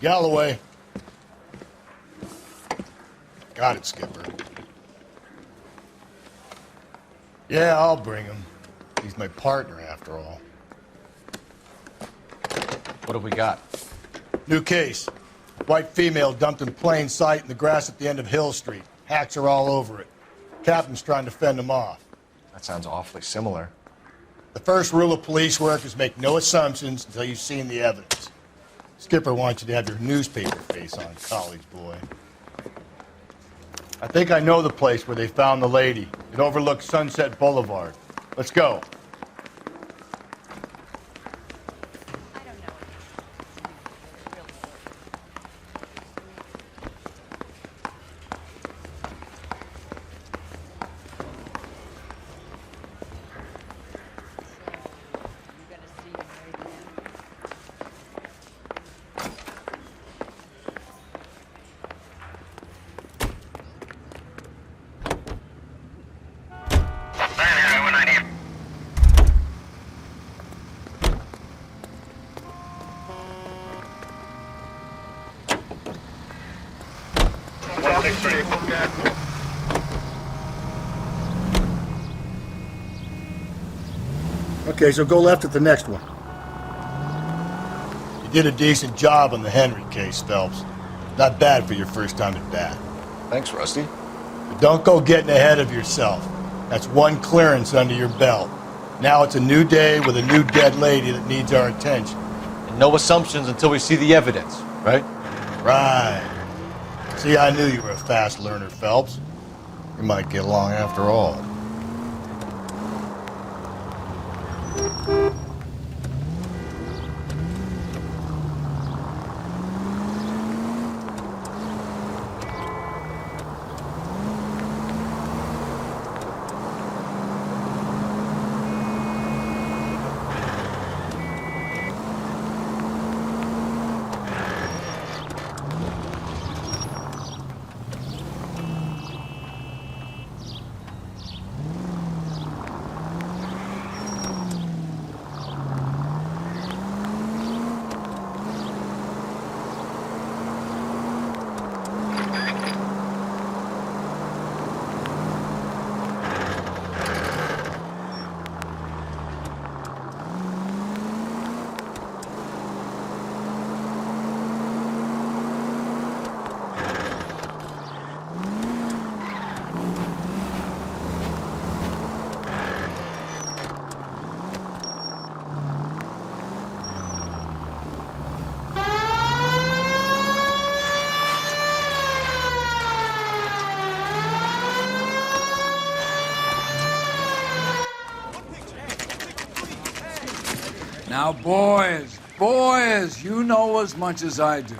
Galloway. Got it, Skipper. Yeah, I'll bring him. He's my partner, after all. What have we got? New case. White female dumped in plain sight in the grass at the end of Hill Street. Hacks are all over it. Captain's trying to fend him off. That sounds awfully similar. The first rule of police work is make no assumptions until you've seen the evidence. Skipper wants you to have your newspaper face on, college boy. I think I know the place where they found the lady. It overlooks Sunset Boulevard. Let's go. Okay, so go left at the next one. You did a decent job on the Henry case, Phelps. Not bad for your first time at bat. Thanks, Rusty. But don't go getting ahead of yourself. That's one clearance under your belt. Now it's a new day with a new dead lady that needs our attention. And no assumptions until we see the evidence, right? Right. See, I knew you were a fast learner, Phelps. We might get along after all. Now, boys, you know as much as I do.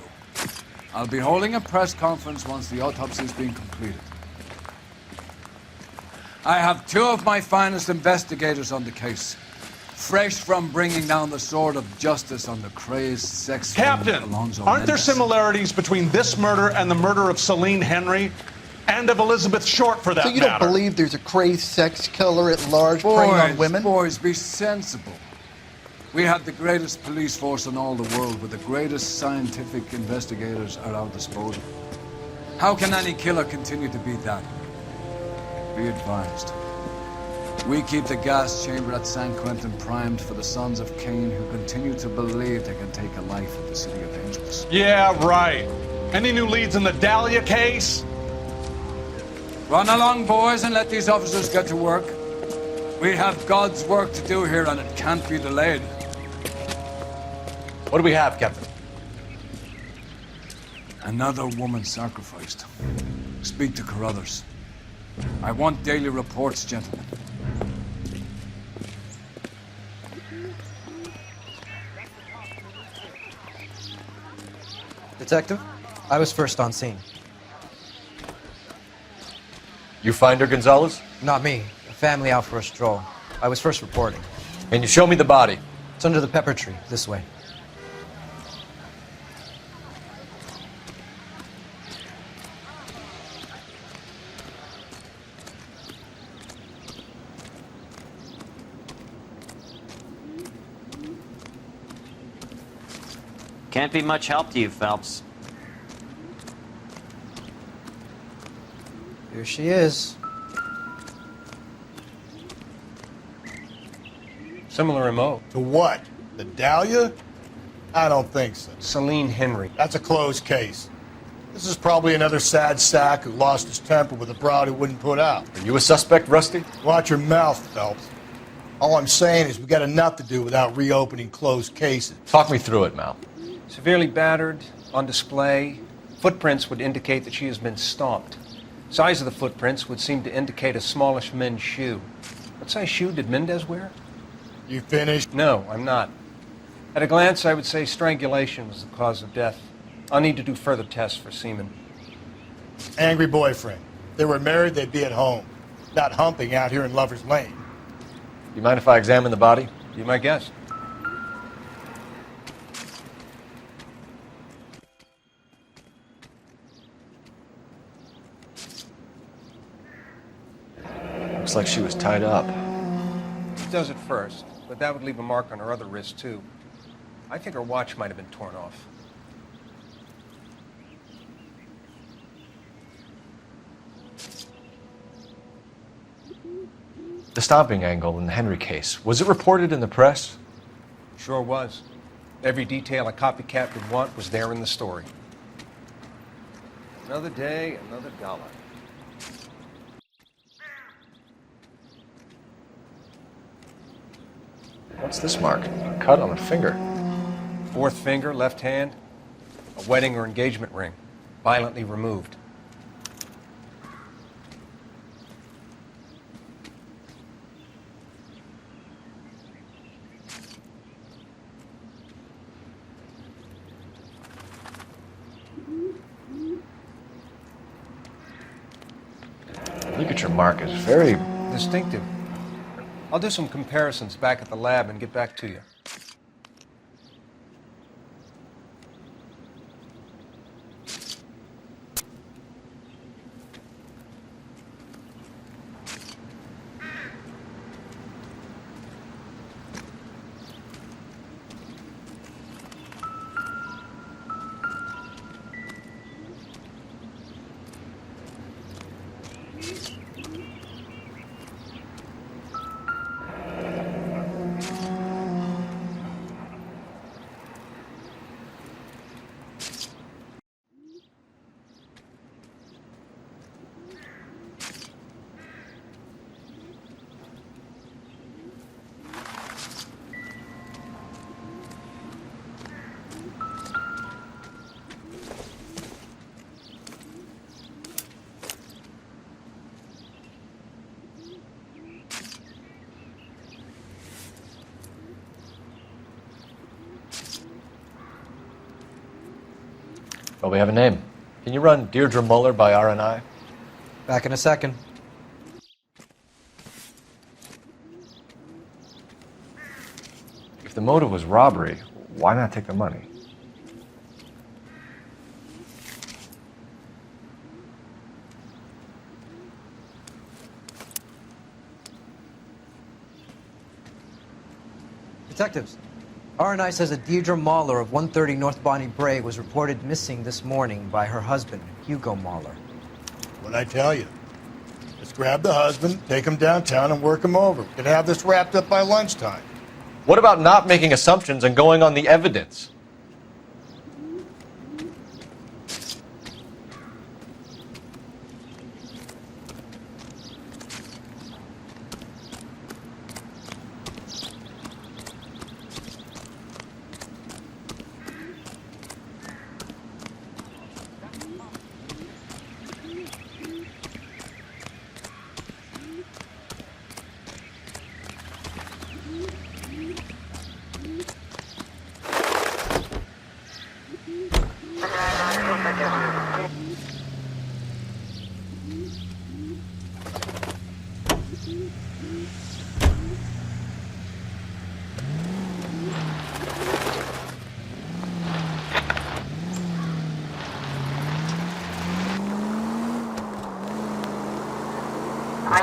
I'll be holding a press conference once the autopsy's been completed. I have two of my finest investigators on the case, fresh from bringing down the sword of justice on the crazed sex Captain, Alonzo aren't there Mendes. similarities between this murder and the murder of Celine Henry and of Elizabeth Short, for that matter? So you don't believe there's a crazed sex killer at large preying on women? Boys, be sensible. We have the greatest police force in all the world with the greatest scientific investigators at our disposal. How can any killer continue to be that? Be advised. We keep the gas chamber at San Quentin primed for the sons of Cain who continue to believe they can take a life at the City of Angels. Yeah, right. Any new leads in the Dahlia case? Run along, boys, and let these officers get to work. We have God's work to do here, and it can't be delayed. What do we have, Captain? Another woman sacrificed. Speak to Carruthers. I want daily reports, gentlemen. Detective, I was first on scene. You find her, Gonzalez? Not me. A family out for a stroll. I was first reporting. Can you show me the body? It's under the pepper tree, this way. Can't be much help to you, Phelps. Here she is. Similar MO. To what? The Dahlia? I don't think so. Celine Henry. That's a closed case. This is probably another sad sack who lost his temper with a broad he wouldn't put out. Are you a suspect, Rusty? Watch your mouth, Phelps. All I'm saying is we got enough to do without reopening closed cases. Talk me through it, Mal. Severely battered, on display. Footprints would indicate that she has been stomped. Size of the footprints would seem to indicate a smallish men's shoe. What size shoe did Mendez wear? You finished? No, I'm not. At a glance, I would say strangulation was the cause of death. I'll need to do further tests for semen. Angry boyfriend. If they were married, they'd be at home. Not humping out here in Lover's Lane. You mind if I examine the body? Be my guest. Looks like she was tied up. She does it first, but that would leave a mark on her other wrist, too. I think her watch might have been torn off. The stomping angle in the Henry case, was it reported in the press? Sure was. Every detail a copycat would want was there in the story. Another day, another dollar. What's this mark? A cut on a finger. Fourth finger, left hand, a wedding or engagement ring, violently removed. Ligature mark is very... Distinctive. I'll do some comparisons back at the lab and get back to you. Well, we have a name. Can you run Deirdre Muller by RNI? Back in a second. If the motive was robbery, why not take the money? Detectives, RNI says that Deirdre Mahler of 130 North Bonnie Bray was reported missing this morning by her husband, Hugo Mahler. What'd I tell you? Let's grab the husband, take him downtown, and work him over. We could have this wrapped up by lunchtime. What about not making assumptions and going on the evidence?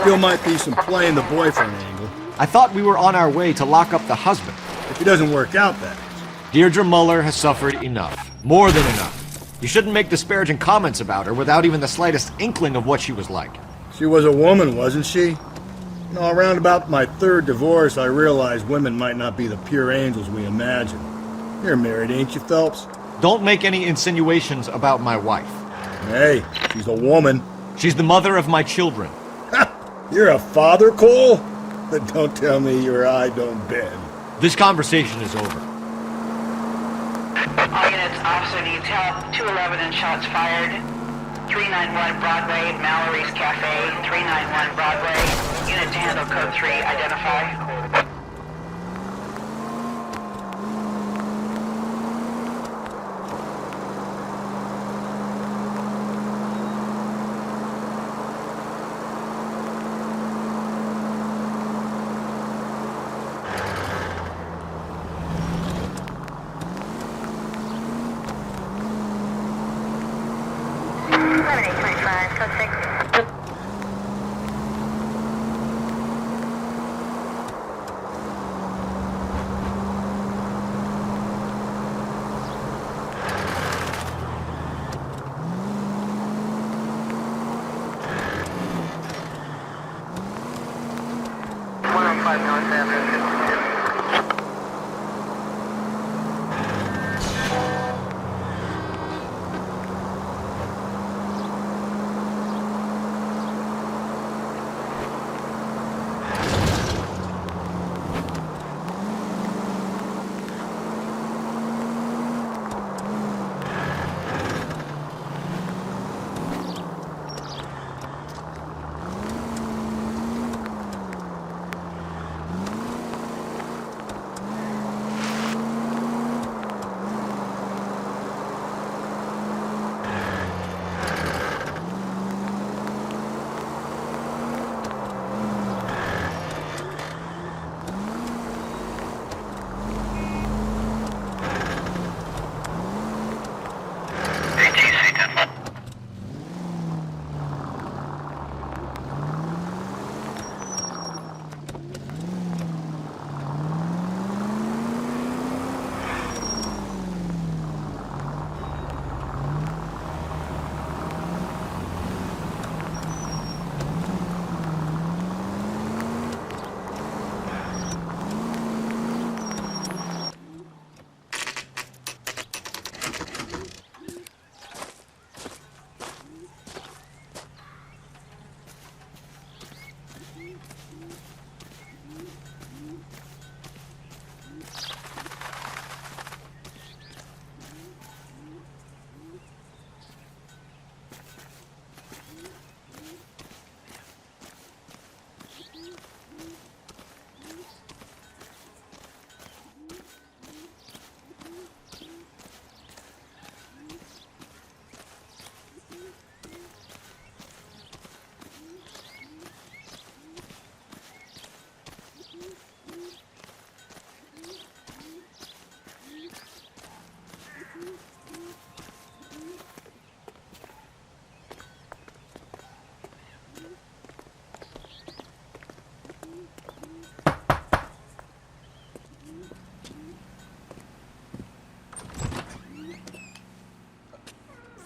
Still might be some playing the boyfriend angle. I thought we were on our way to lock up the husband. If it doesn't work out, that is. Deirdre Muller has suffered enough. More than enough. You shouldn't make disparaging comments about her without even the slightest inkling of what she was like. She was a woman, wasn't she? You know, around about my third divorce, I realized women might not be the pure angels we imagine. You're married, ain't you, Phelps? Don't make any insinuations about my wife. Hey, she's a woman. She's the mother of my children. You're a father, Cole? But don't tell me your eye don't bend. This conversation is over. All units, officer needs help. 211 and shots fired. 391 Broadway, Mallory's Cafe. 391 Broadway. Unit to handle code 3, identify.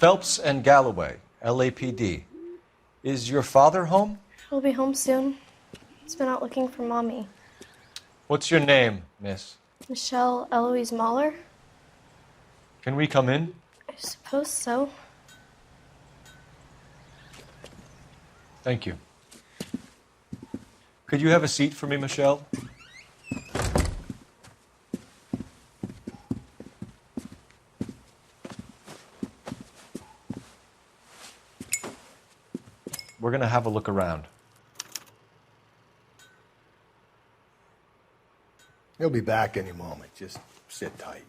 Phelps and Galloway, LAPD. Is your father home? He'll be home soon. He's been out looking for Mommy. What's your name, miss? Michelle Eloise Mahler? Can we come in? I suppose so. Thank you. Could you have a seat for me, Michelle? We're going to have a look around. He'll be back any moment. Just sit tight.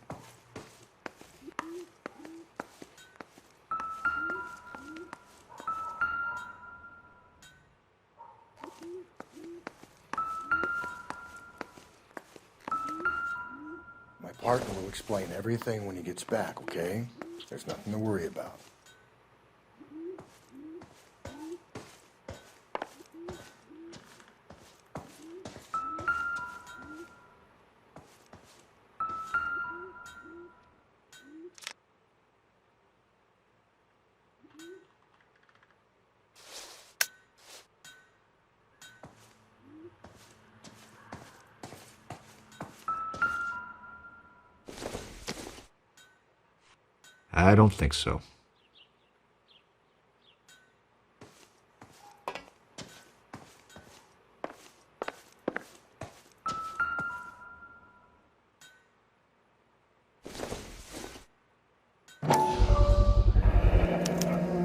My partner will explain everything when he gets back, okay? There's nothing to worry about. I don't think so.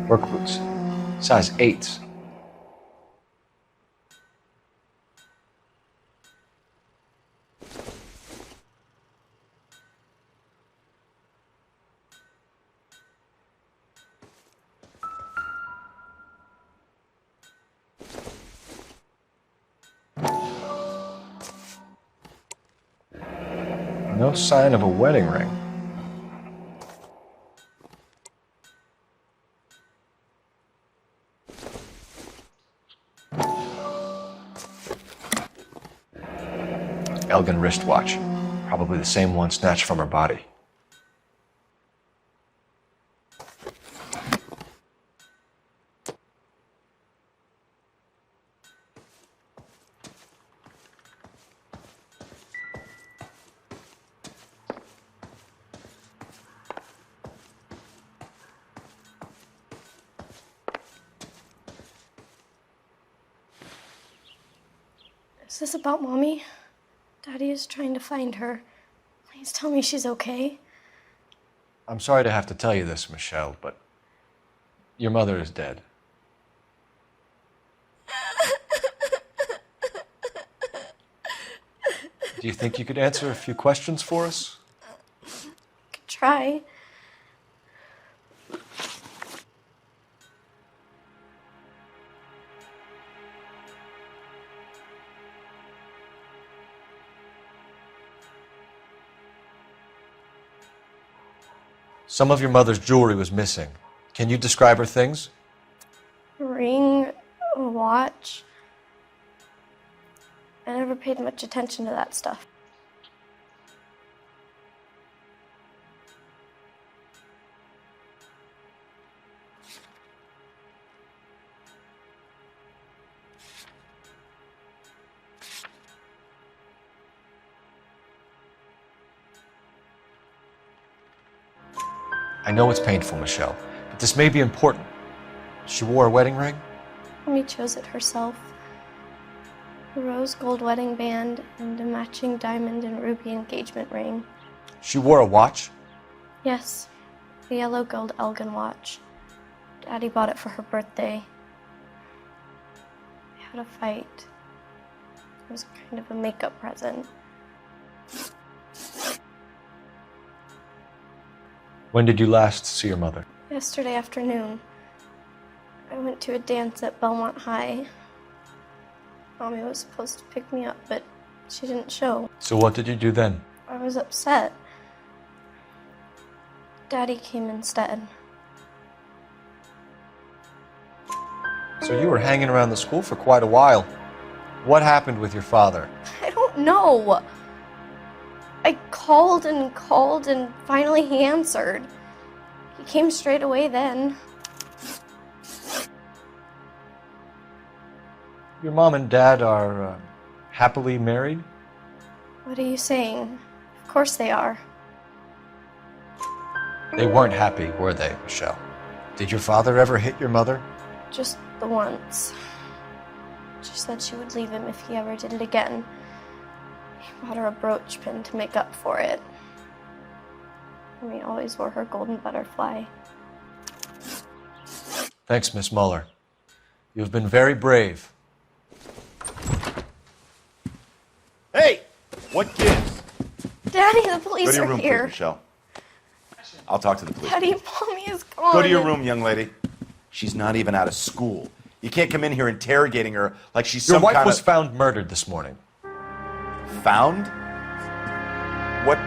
Work boots. Size 8s. No sign of a wedding ring. Elgin wristwatch. Probably the same one snatched from her body. Is this about Mommy? Daddy is trying to find her. Please tell me she's okay. I'm sorry to have to tell you this, Michelle, but your mother is dead. Do you think you could answer a few questions for us? Could try. Some of your mother's jewelry was missing. Can you describe her things? A ring, a watch. I never paid much attention to that stuff. I know it's painful, Michelle, but this may be important. She wore a wedding ring? Mommy chose it herself. A rose gold wedding band and a matching diamond and ruby engagement ring. She wore a watch? Yes, a yellow gold Elgin watch. Daddy bought it for her birthday. We had a fight. It was kind of a makeup present. When did you last see your mother? Yesterday afternoon, I went to a dance at Belmont High. Mommy was supposed to pick me up, but she didn't show. So what did you do then? I was upset. Daddy came instead. So you were hanging around the school for quite a while. What happened with your father? I don't know. I called and finally he answered. He came straight away then. Your mom and dad are happily married? What are you saying? Of course they are. They weren't happy, were they, Michelle? Did your father ever hit your mother? Just the once. She said she would leave him if he ever did it again. He bought her a brooch pin to make up for it. And we always wore her golden butterfly. Thanks, Miss Muller. You've been very brave. Hey! What gives? Daddy, the police Go to your are room, here. please, Michelle. I'll talk to the police. Daddy, Mommy is gone. Go to your room, young lady. She's not even out of school. You can't come in here interrogating her like she's Your some wife kind was of... found murdered this morning. Found? What?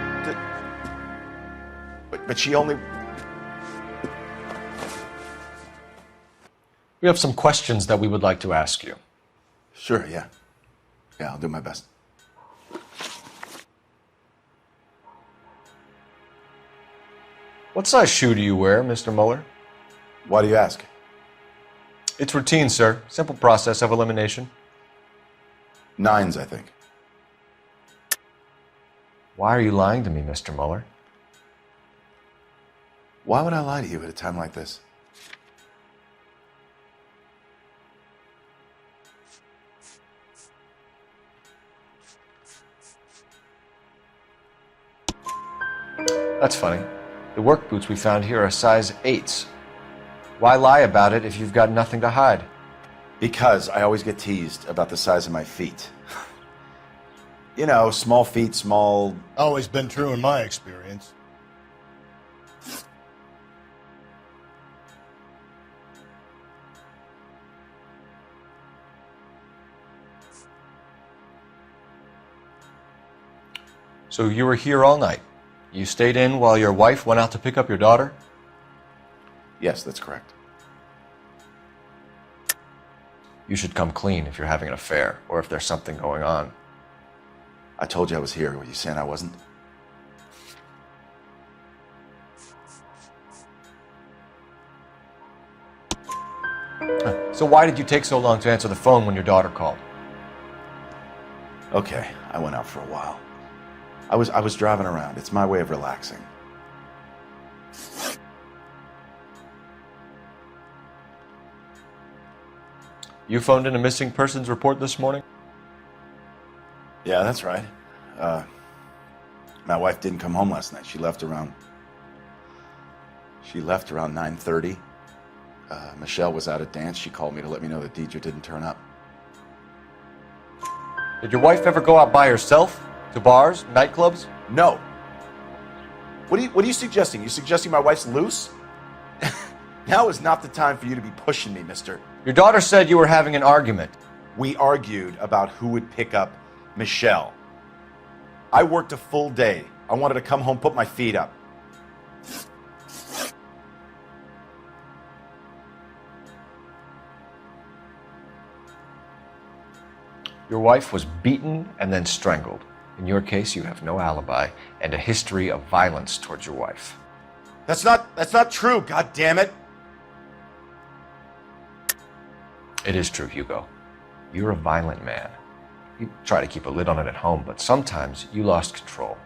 But she only... We have some questions that we would like to ask you. Sure, yeah. Yeah, I'll do my best. What size shoe do you wear, Mr. Muller? Why do you ask? It's routine, sir. Simple process of elimination. 9s, I think. Why are you lying to me, Mr. Muller? Why would I lie to you at a time like this? That's funny. The work boots we found here are size 8s. Why lie about it if you've got nothing to hide? Because I always get teased about the size of my feet. You know, small feet, small... Always been true in my experience. So you were here all night? You stayed in while your wife went out to pick up your daughter? Yes, that's correct. You should come clean if you're having an affair, or if there's something going on. I told you I was here. Were you saying I wasn't? So why did you take so long to answer the phone when your daughter called? Okay, I went out for a while. I was driving around. It's my way of relaxing. You phoned in a missing persons report this morning? Yeah, that's right. My wife didn't come home last night. She left around 9:30. Michelle was out at dance. She called me to let me know that Deidre didn't turn up. Did your wife ever go out by herself? To bars, nightclubs? No. What are you suggesting? You suggesting my wife's loose? Now is not the time for you to be pushing me, mister. Your daughter said you were having an argument. We argued about who would pick up Michelle. I worked a full day. I wanted to come home, put my feet up. Your wife was beaten and then strangled. In your case, you have no alibi and a history of violence towards your wife. That's not true, god damn it. It is true, Hugo. You're a violent man. You try to keep a lid on it at home, but sometimes you lost control.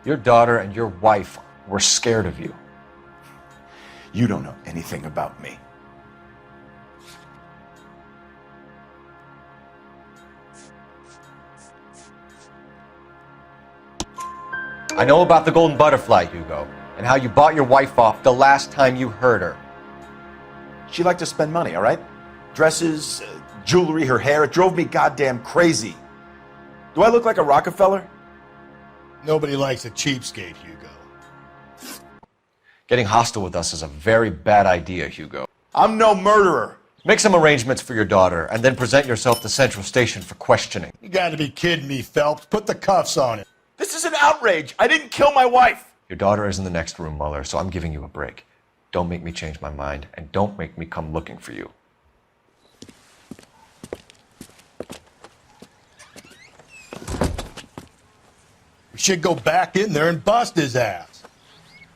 Your daughter and your wife were scared of you. You don't know anything about me. I know about the golden butterfly, Hugo, and how you bought your wife off the last time you heard her. She liked to spend money, all right? Dresses, jewelry, her hair. It drove me goddamn crazy. Do I look like a Rockefeller? Nobody likes a cheapskate, Hugo. Getting hostile with us is a very bad idea, Hugo. I'm no murderer. Make some arrangements for your daughter, and then present yourself to Central Station for questioning. You gotta be kidding me, Phelps. Put the cuffs on him. This is an outrage. I didn't kill my wife. Your daughter is in the next room, Mueller, so I'm giving you a break. Don't make me change my mind, and don't make me come looking for you. We should go back in there and bust his ass.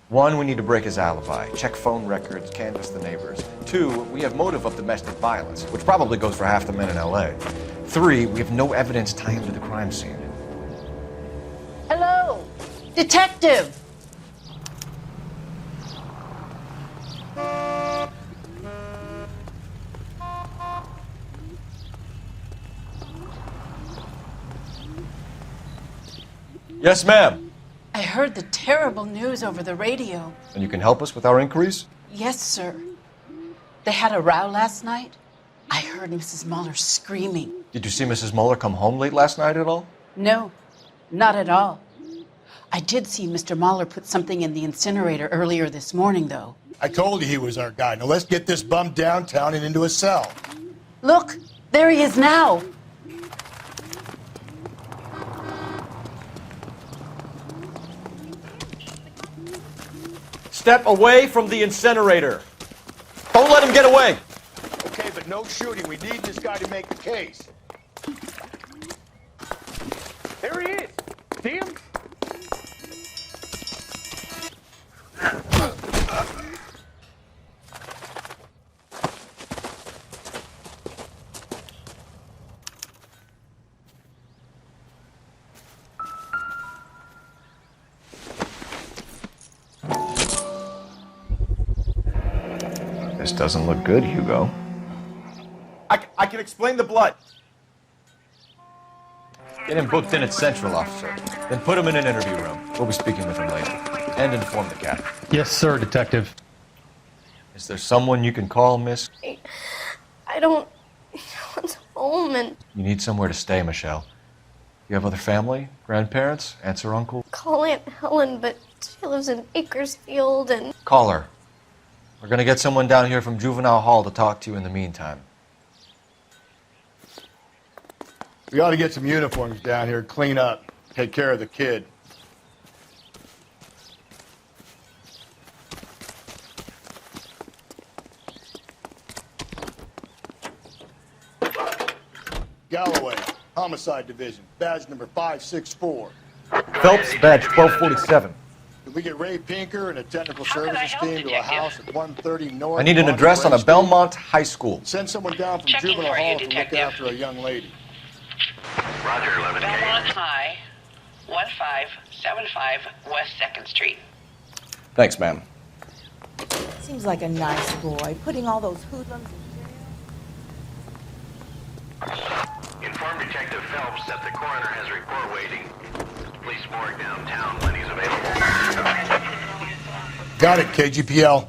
1, we need to break his alibi, check phone records, canvass the neighbors. 2, we have motive of domestic violence, which probably goes for half the men in LA. 3, we have no evidence tying him to the crime scene. Hello, detective. Yes, ma'am. I heard the terrible news over the radio. And you can help us with our inquiries? Yes, sir. They had a row last night. I heard Mrs. Mueller screaming. Did you see Mrs. Mueller come home late last night at all? No, not at all. I did see Mr. Mueller put something in the incinerator earlier this morning, though. I told you he was our guy. Now let's get this bum downtown and into a cell. Look, there he is now. Step away from the incinerator. Don't let him get away. Okay, but no shooting. We need this guy to make the case. There he is. See him? doesn't look good, Hugo. I can explain the blood. Get him booked in at Central, officer. Then put him in an interview room. We'll be speaking with him later. And inform the captain. Yes, sir, Detective. Is there someone you can call, miss? I don't want home, and You need somewhere to stay, Michelle. You have other family? Grandparents? Aunts or uncle? call Aunt Helen, but she lives in Bakersfield, and Call her. We're gonna get someone down here from Juvenile Hall to talk to you in the meantime. We ought to get some uniforms down here, clean up, take care of the kid. Galloway, Homicide Division, badge number 564. Phelps, badge 1247. Can we get Ray Pinker and a technical services team to a house at 130 North? I need an address on a Belmont High School. Send someone down from Juvenile Hall to look after a young lady. Roger, 11K. Belmont High, 1575 West 2nd Street. Thanks, ma'am. Seems like a nice boy, putting all those hoodlums in jail. Inform Detective Phelps that the coroner has a report waiting. Police morgue downtown when he's available. Got it, KGPL.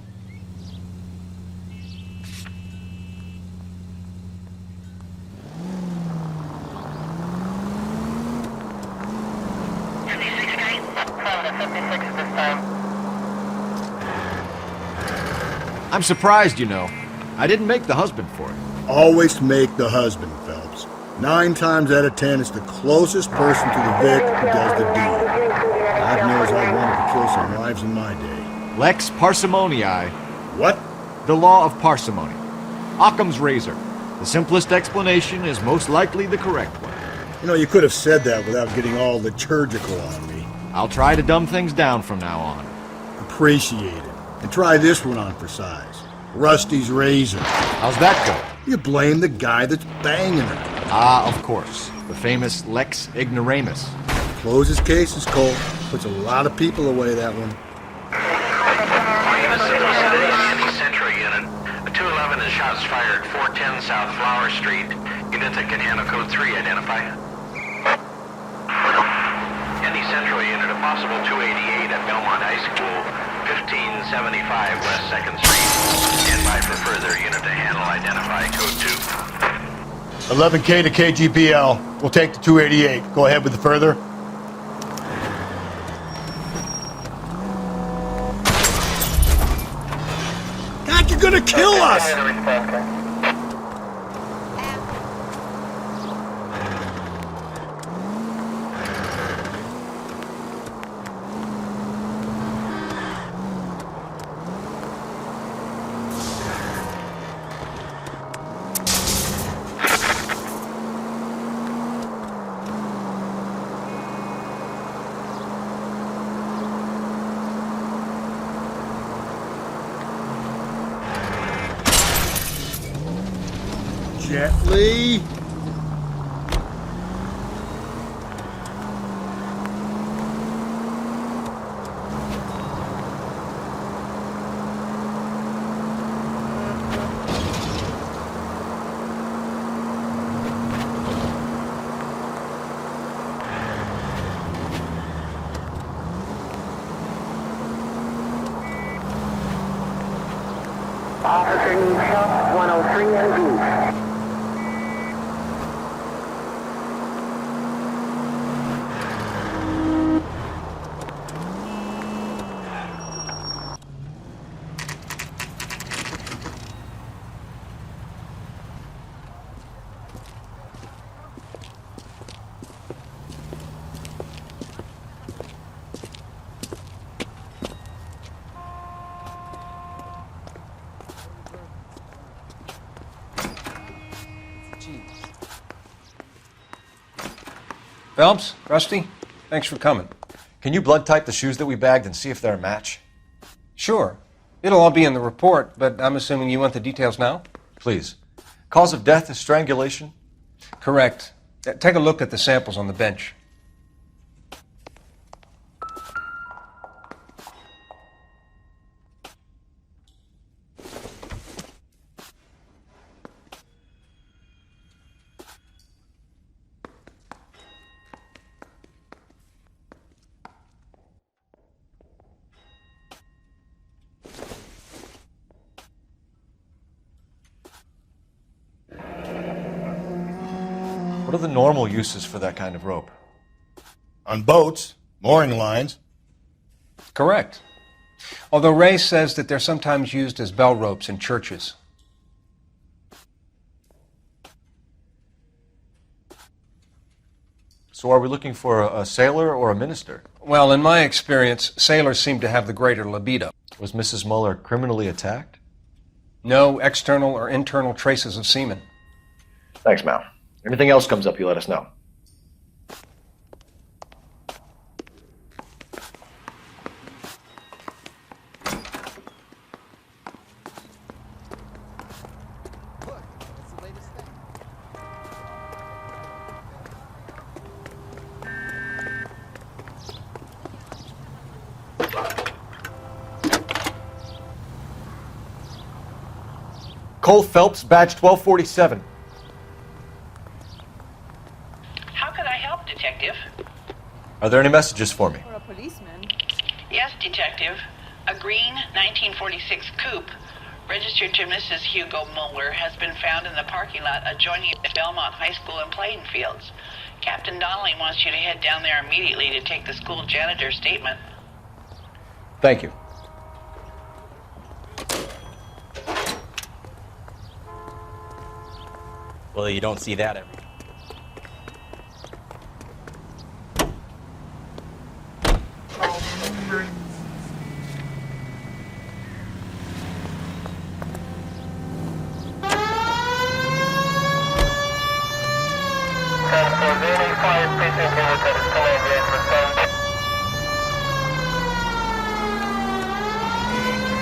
I'm surprised, you know. I didn't make the husband for it. Always make the husband, Phelps. 9 times out of 10, it's the closest person to the Vic who does the deed. God knows I wanted to kill some wives in my day. Lex parsimoniae. What? The law of parsimony. Occam's razor. The simplest explanation is most likely the correct one. You know, you could have said that without getting all liturgical on me. I'll try to dumb things down from now on. Appreciate it. And try this one on for size. Rusty's razor. How's that go? You blame the guy that's banging her. Ah, of course. The famous Lex ignoramus. Closes cases, Cole. Puts a lot of people away, that one. Central unit. A 211 and shots fired 410 South Flower Street. Unit that can handle code 3, identify. Indy Central unit, a possible 288 at Belmont High School, 1575 West 2nd Street. Stand by for further unit to handle, identify code 2. 11K to KGPL. We'll take the 288. Go ahead with the further. God, you're gonna kill us! Gently. Officer needs help, 103 and B. Phelps, Rusty, thanks for coming. Can you blood type the shoes that we bagged and see if they're a match? Sure. It'll all be in the report, but I'm assuming you want the details now? Please. Cause of death is strangulation? Correct. Take a look at the samples on the bench. What are the normal uses for that kind of rope? On boats, mooring lines. Correct. Although Ray says that they're sometimes used as bell ropes in churches. So are we looking for a sailor or a minister? Well, in my experience, sailors seem to have the greater libido. Was Mrs. Muller criminally attacked? No external or internal traces of semen. Thanks, Mal. Anything else comes up, you let us know. Cole Phelps, badge 1247. How could I help, Detective? Are there any messages for me? For a policeman. Yes, Detective. A green 1946 coupe, registered to Mrs. Hugo Muller, has been found in the parking lot adjoining the Belmont High School and playing fields. Captain Donnelly wants you to head down there immediately to take the school janitor's statement. Thank you. Well, you don't see that every day.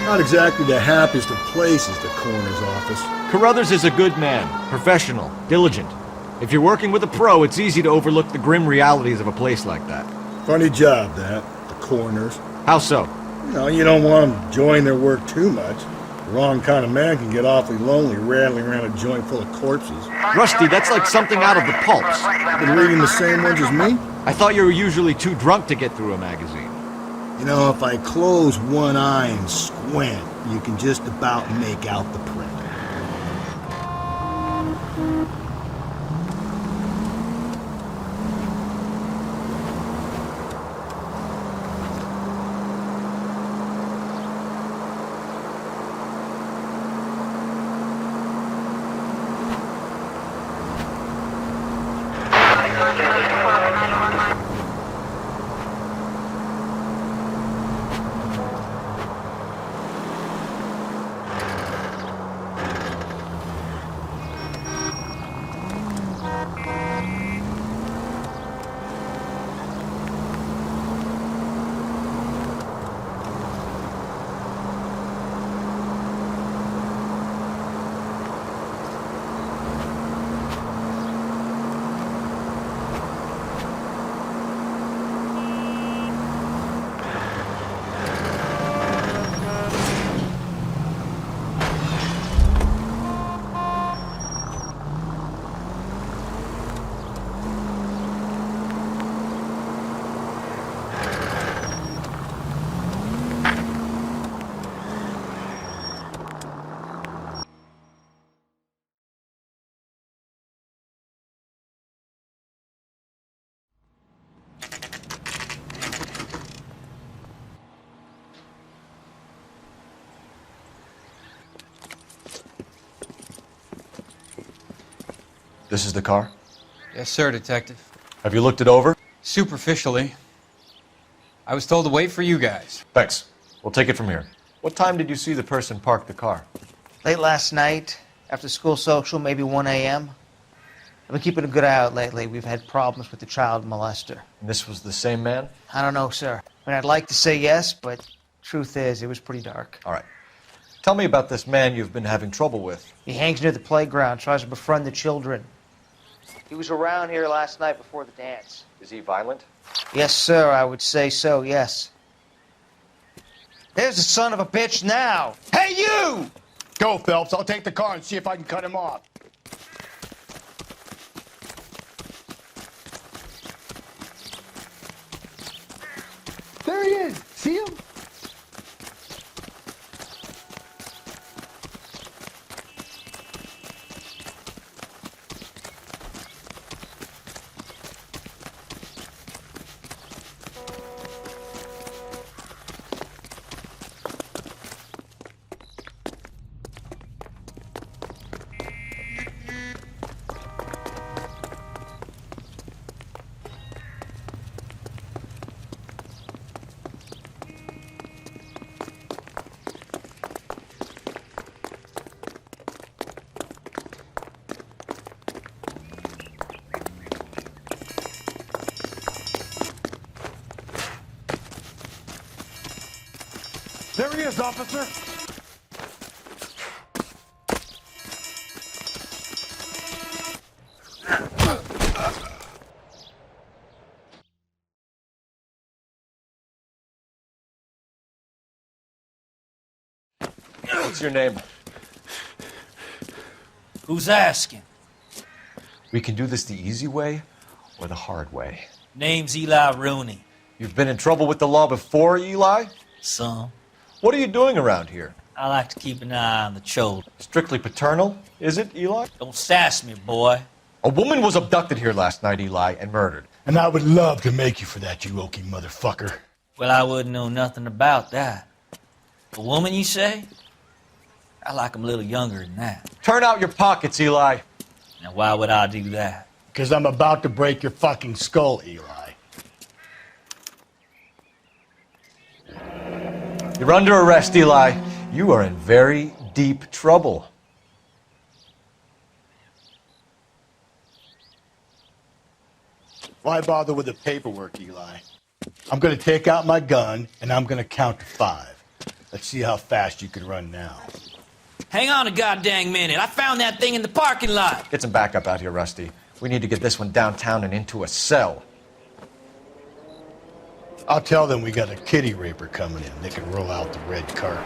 Not exactly the happiest of places, the coroner's office. Carruthers is a good man, professional, diligent. If you're working with a pro, it's easy to overlook the grim realities of a place like that. Funny job, that, the coroner's. How so? You don't want them enjoying their work too much. The wrong kind of man can get awfully lonely rattling around a joint full of corpses. Rusty, that's like something out of the pulps. Been reading the same ones as me? I thought you were usually too drunk to get through a magazine. You know, if I close one eye and squint, you can just about make out the print. This is the car? Yes, sir, Detective. Have you looked it over? Superficially. I was told to wait for you guys. Thanks. We'll take it from here. What time did you see the person park the car? Late last night, after school social, maybe 1 a.m. I've been keeping a good eye out lately. We've had problems with the child molester. And this was the same man? I don't know, sir. I mean, I'd like to say yes, but truth is, it was pretty dark. All right. Tell me about this man you've been having trouble with. He hangs near the playground, tries to befriend the children. He was around here last night before the dance. Is he violent? Yes, sir, I would say so, yes. There's the son of a bitch now! Hey, you! Go, Phelps. I'll take the car and see if I can cut him off. There he is. See him? There he is, officer. What's your name? Who's asking? We can do this the easy way or the hard way. Name's Eli Rooney. You've been in trouble with the law before, Eli? Some. What are you doing around here? I like to keep an eye on the children. Strictly paternal, is it, Eli? Don't sass me, boy. A woman was abducted here last night, Eli, and murdered. And I would love to make you for that, you oaky motherfucker. Well, I wouldn't know nothing about that. A woman, you say? I like 'em a little younger than that. Turn out your pockets, Eli. Now, why would I do that? Because I'm about to break your fucking skull, Eli. You're under arrest, Eli. You are in very deep trouble. Why bother with the paperwork, Eli? I'm going to take out my gun, and I'm going to count to 5. Let's see how fast you can run now. Hang on a goddamn minute. I found that thing in the parking lot. Get some backup out here, Rusty. We need to get this one downtown and into a cell. I'll tell them we got a kitty raper coming in. They can roll out the red carpet.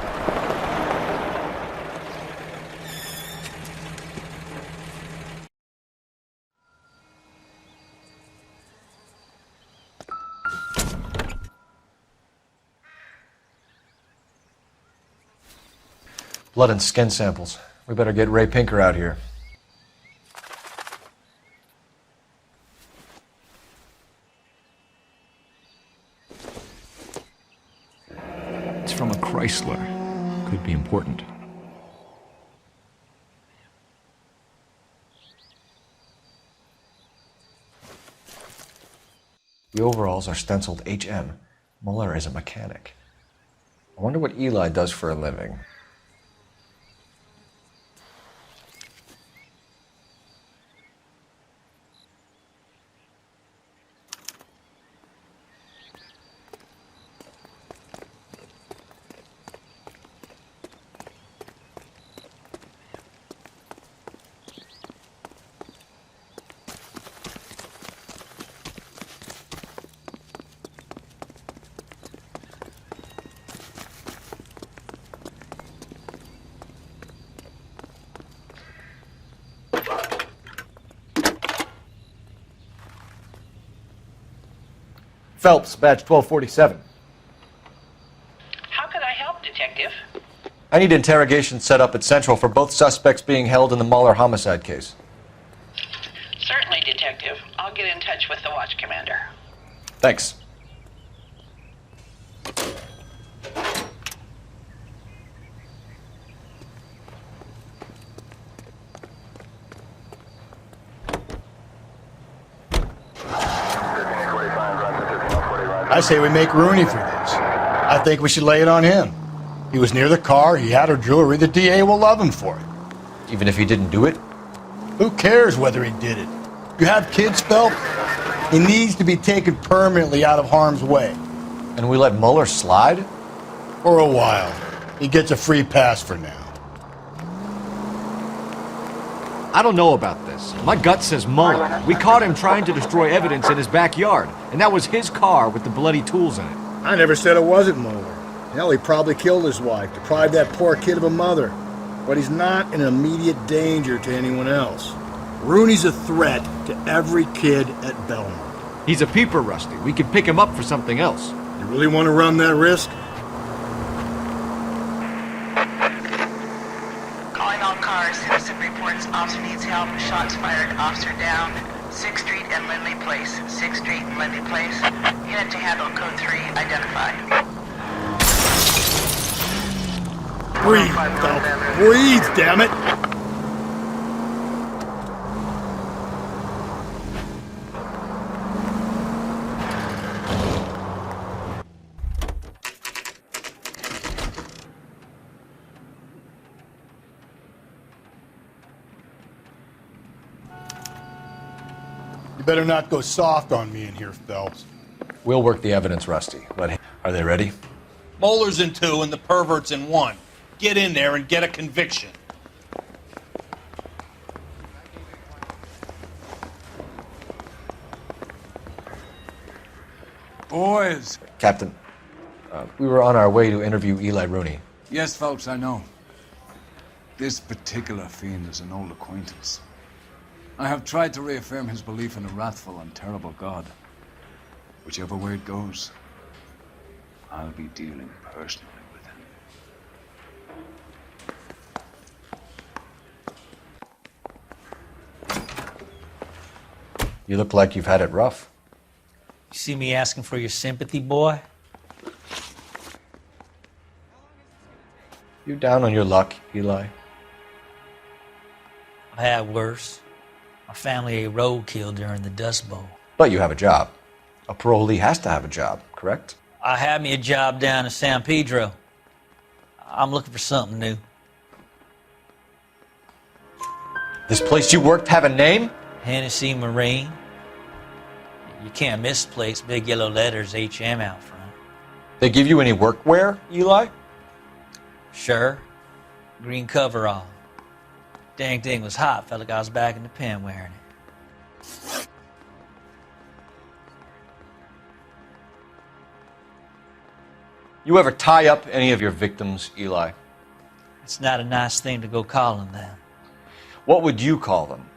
Blood and skin samples. We better get Ray Pinker out here. It's from a Chrysler. Could be important. The overalls are stenciled HM. Muller is a mechanic. I wonder what Eli does for a living. Phelps, badge 1247. How could I help, Detective? I need interrogation set up at Central for both suspects being held in the Muller homicide case. Certainly, Detective. I'll get in touch with the watch commander. Thanks. I say we make Rooney for this. I think we should lay it on him. He was near the car, he had her jewelry, the DA will love him for it. Even if he didn't do it? Who cares whether he did it? You have kids, Phelps? He needs to be taken permanently out of harm's way. And we let Muller slide? For a while. He gets a free pass for now. I don't know about this. My gut says Muller. We caught him trying to destroy evidence in his backyard, and that was his car with the bloody tools in it. I never said it wasn't Muller. Hell, he probably killed his wife, deprived that poor kid of a mother. But he's not an immediate danger to anyone else. Rooney's a threat to every kid at Belmont. He's a peeper, Rusty. We could pick him up for something else. You really want to run that risk? Calling all cars. Citizen reports officer needs help. Shots fired. Officer down. 6th Street and Lindley Place. 6th Street and Lindley Place. Unit to handle code 3. Identify. Breathe, Phelps. Breathe, damn it! You better not go soft on me in here, Phelps. We'll work the evidence, Rusty. But are they ready? Moeller's in 2 and the pervert's in 1. Get in there and get a conviction. Boys. Captain, we were on our way to interview Eli Rooney. Yes, Phelps, I know. This particular fiend is an old acquaintance. I have tried to reaffirm his belief in a wrathful and terrible God. Whichever way it goes, I'll be dealing personally with him. You look like you've had it rough. You see me asking for your sympathy, boy? You down on your luck, Eli? I've had worse. My family ate roadkill during the Dust Bowl. But you have a job. A parolee has to have a job, correct? I had me a job down in San Pedro. I'm looking for something new. This place you worked have a name? Hennessy Marine. You can't misplace big yellow letters HM out front. They give you any workwear, Eli? Sure. Green coverall. Dang thing was hot. Felt like I was back in the pen wearing it. You ever tie up any of your victims, Eli? It's not a nice thing to go calling them. What would you call them?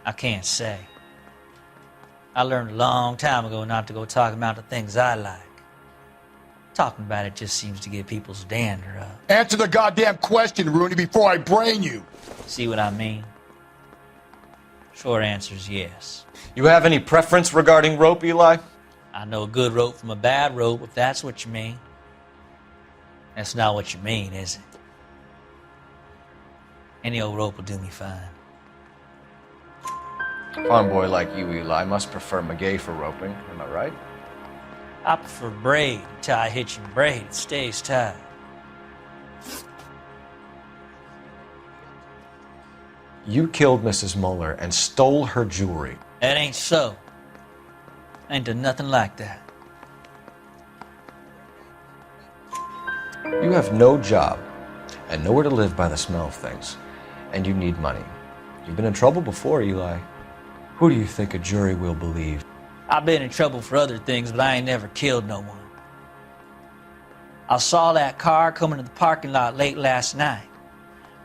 I can't say. I learned a long time ago not to go talking about the things I like. Talking about it just seems to get people's dander up. Answer the goddamn question, Rooney, before I brain you. See what I mean? Short answer is yes. You have any preference regarding rope, Eli? I know a good rope from a bad rope, if that's what you mean. That's not what you mean, is it? Any old rope will do me fine. A farm boy like you, Eli, must prefer maguey for roping, am I right? I prefer braid. You tie a hitch and braid, it stays tied. You killed Mrs. Moeller and stole her jewelry. That ain't so. I ain't done nothing like that. You have no job and nowhere to live by the smell of things, and you need money. You've been in trouble before, Eli. Who do you think a jury will believe? I've been in trouble for other things, but I ain't never killed no one. I saw that car coming to the parking lot late last night.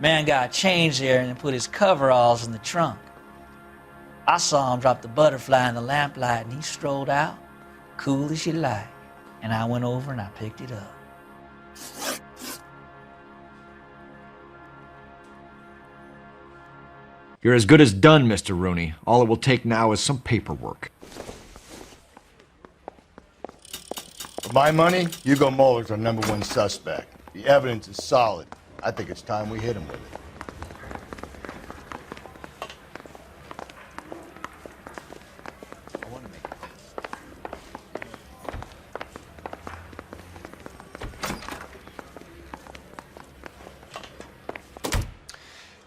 Man got changed there and put his coveralls in the trunk. I saw him drop the butterfly in the lamplight and he strolled out, cool as you like. And I went over and I picked it up. You're as good as done, Mr. Rooney. All it will take now is some paperwork. For my money, Hugo Moeller's our #1 suspect. The evidence is solid. I think it's time we hit him with it.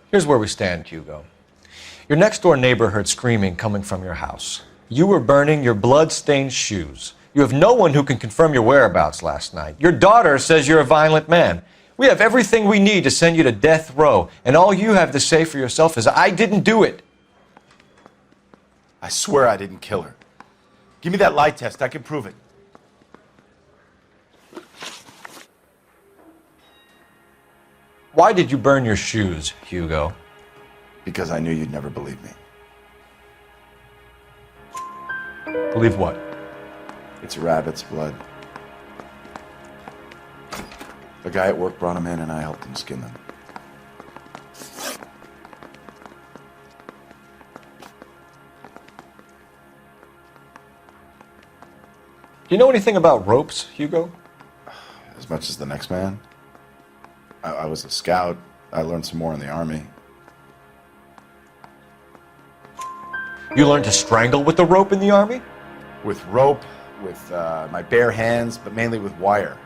Here's where we stand, Hugo. Your next-door neighbor heard screaming coming from your house. You were burning your blood-stained shoes. You have no one who can confirm your whereabouts last night. Your daughter says you're a violent man. We have everything we need to send you to death row, and all you have to say for yourself is, I didn't do it. I swear I didn't kill her. Give me that lie test. I can prove it. Why did you burn your shoes, Hugo? Because I knew you'd never believe me. Believe what? It's rabbit's blood. The guy at work brought them in and I helped him skin them. Do you know anything about ropes, Hugo? As much as the next man. I was a scout. I learned some more in the army. You learned to strangle with the rope in the army? With rope, with my bare hands, but mainly with wire.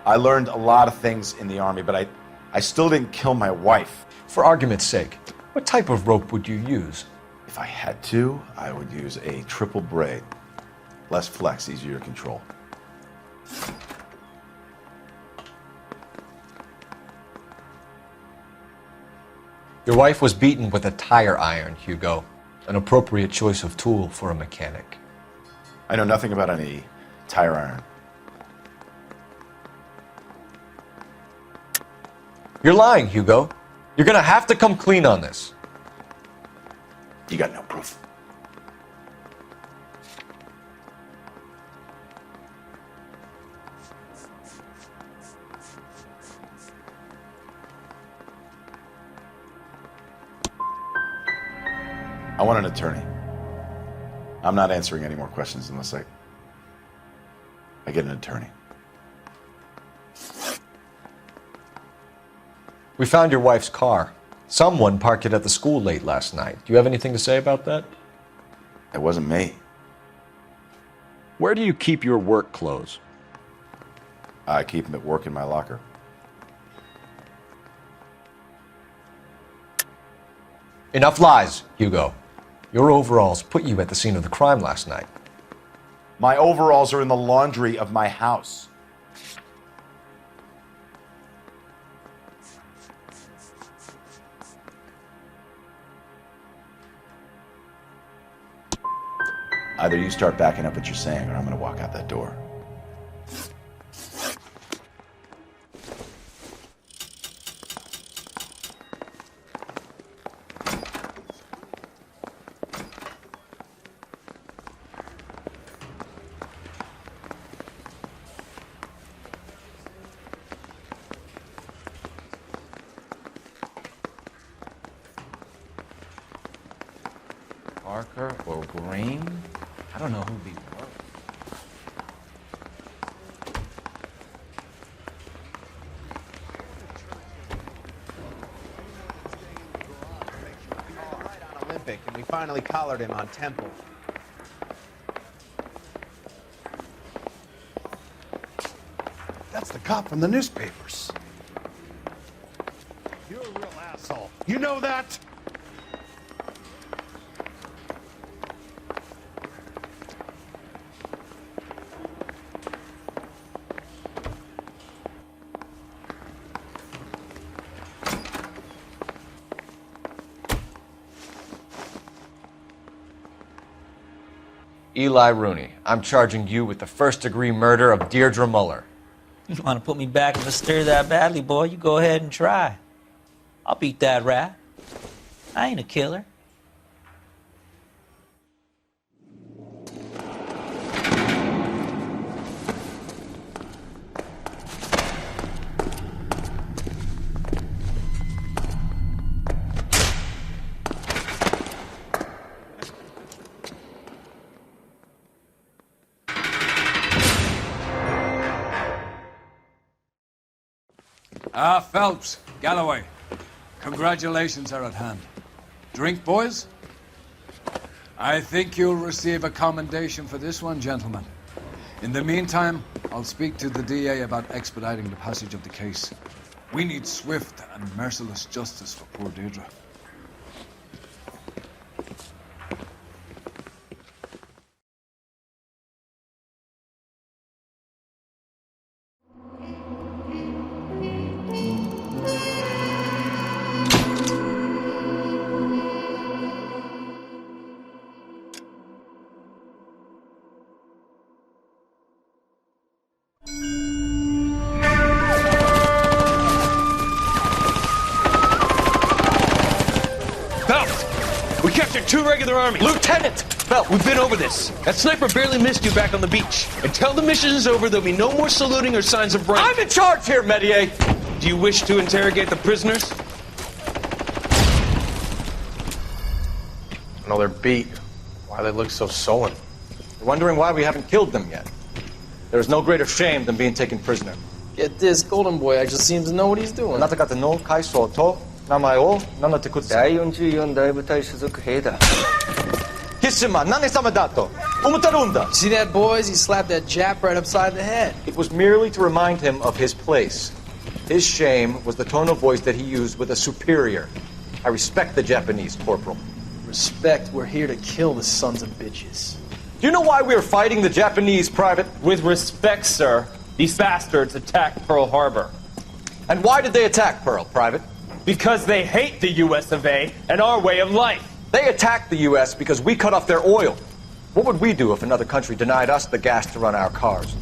I learned a lot of things in the army, but I still didn't kill my wife. For argument's sake, what type of rope would you use? If I had to, I would use a triple braid. Less flex, easier to control. Your wife was beaten with a tire iron, Hugo. An appropriate choice of tool for a mechanic. I know nothing about any tire iron. You're lying, Hugo. You're gonna have to come clean on this. You got no proof. I want an attorney. I'm not answering any more questions unless I get an attorney. We found your wife's car. Someone parked it at the school late last night. Do you have anything to say about that? It wasn't me. Where do you keep your work clothes? I keep them at work in my locker. Enough lies, Hugo. Your overalls put you at the scene of the crime last night. My overalls are in the laundry of my house. Either you start backing up what you're saying, or I'm going to walk out that door. Parker or Green? I don't know who these were. Olympic, and we finally collared him on Temple. That's the cop from the newspapers. You're a real asshole. You know that? Eli Rooney, I'm charging you with the first-degree murder of Deirdre Muller. You want to put me back in the stir that badly, boy? You go ahead and try. I'll beat that rat. I ain't a killer. Phelps, Galloway, congratulations are at hand. Drink, boys? I think you'll receive a commendation for this one, gentlemen. In the meantime, I'll speak to the DA about expediting the passage of the case. We need swift and merciless justice for poor Deirdre. We captured 2 regular army. Lieutenant! Phelps, we've been over this. That sniper barely missed you back on the beach. Until the mission is over, there'll be no more saluting or signs of rank. I'm in charge here, Medier! Do you wish to interrogate the prisoners? No, they're beat. Why they look so sullen? You're wondering why we haven't killed them yet. There's no greater shame than being taken prisoner. Get this, Golden Boy, I just seems to know what he's doing. See that, boys? He slapped that Jap right upside the head. It was merely to remind him of his place. His shame was the tone of voice that he used with a superior. I respect the Japanese, Corporal. Respect, we're here to kill the sons of bitches. Do you know why we are fighting the Japanese, Private? With respect, sir, these bastards attacked Pearl Harbor. And why did they attack Pearl, Private? Because they hate the US of A and our way of life. They attacked the U.S. because we cut off their oil. What would we do if another country denied us the gas to run our cars?